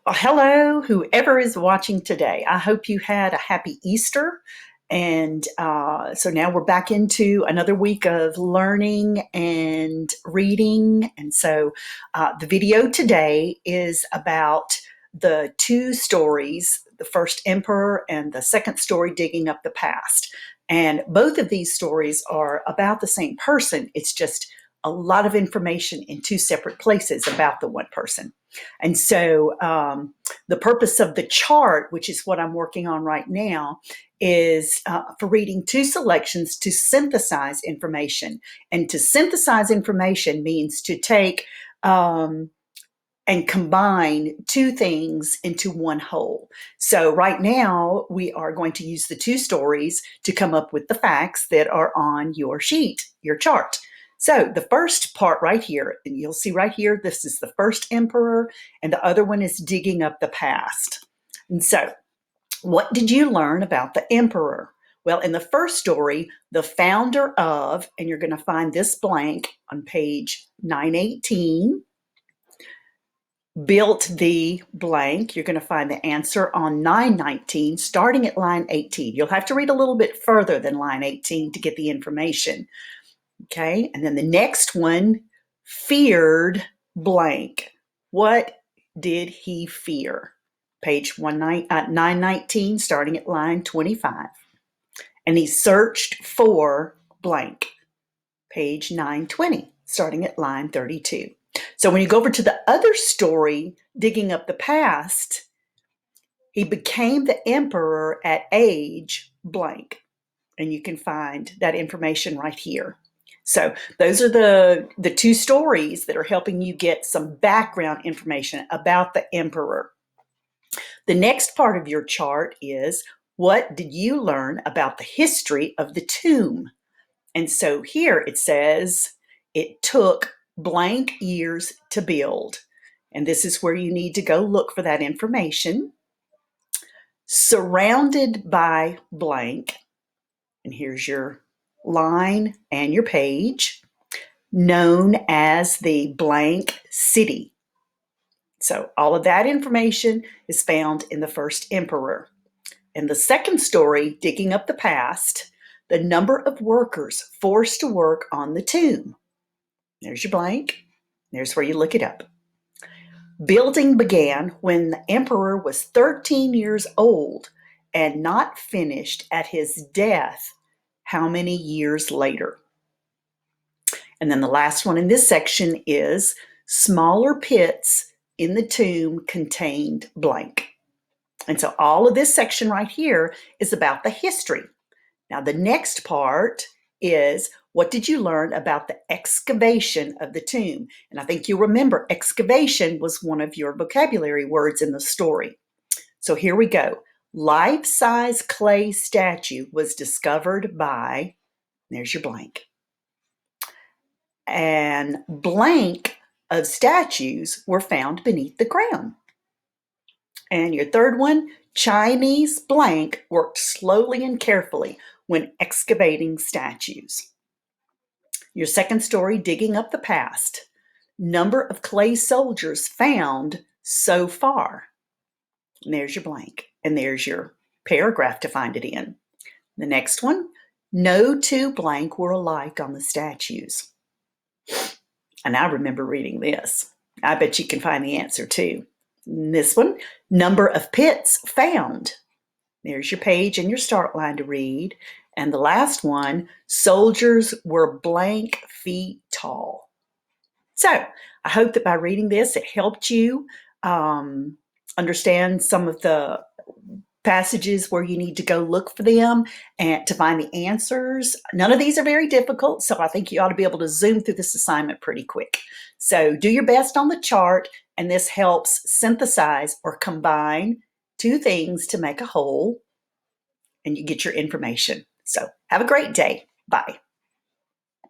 Well, hello, whoever is watching today. I hope you had a happy Easter. And so now we're back into another week of learning and reading. And so the video today is about the two stories, the first Emperor and the second story, Digging Up the Past. And both of these stories are about the same person. It's just a lot of information in two separate places about the one person. And so the purpose of the chart, which is what I'm working on right now, is for reading two selections to synthesize information. And to synthesize information means to take and combine two things into one whole. So right now, we are going to use the two stories to come up with the facts that are on your sheet, your chart. So the first part right here, and you'll see right here, this is the first Emperor, and the other one is Digging Up the Past. And so what did you learn about the Emperor? Well, in the first story, the founder of, and you're going to find this blank on page 918, built the blank. You're going to find the answer on 919, starting at line 18. You'll have to read a little bit further than line 18 to get the information. Okay, and then the next one, feared blank. What did he fear? Page 919, starting at line 25. And he searched for blank. Page 920, starting at line 32. So when you go over to the other story, Digging Up the Past, he became the emperor at age blank. And you can find that information right here. So those are the two stories that are helping you get some background information about the emperor. The next part of your chart is, what did you learn about the history of the tomb? And so here it says, it took blank years to build. And this is where you need to go look for that information. Surrounded by blank. And here's your line and your page, known as the blank city. So all of that information is found in the first Emperor. In the second story, Digging Up the Past, the number of workers forced to work on the tomb. There's your blank. There's where you look it up. Building began when the emperor was 13 years old and not finished at his death how many years later? And then the last one in this section is, smaller pits in the tomb contained blank. And so all of this section right here is about the history. Now the next part is, what did you learn about the excavation of the tomb? And I think you'll remember excavation was one of your vocabulary words in the story. So here we go. Life-size clay statue was discovered by, there's your blank. And blank of statues were found beneath the ground. And your third one, Chinese blank worked slowly and carefully when excavating statues. Your second story, Digging Up the Past, number of clay soldiers found so far. And there's your blank, and there's your paragraph to find it in. The next one, no two blank were alike on the statues. And I remember reading this. I bet you can find the answer too. And this one, number of pits found. There's your page and your start line to read. And the last one, soldiers were blank feet tall. So I hope that by reading this, it helped you understand some of the passages where you need to go look for them and to find the answers. None of these are very difficult, so I think you ought to be able to zoom through this assignment pretty quick. So do your best on the chart, and this helps synthesize or combine two things to make a whole, and you get your information. So have a great day. Bye.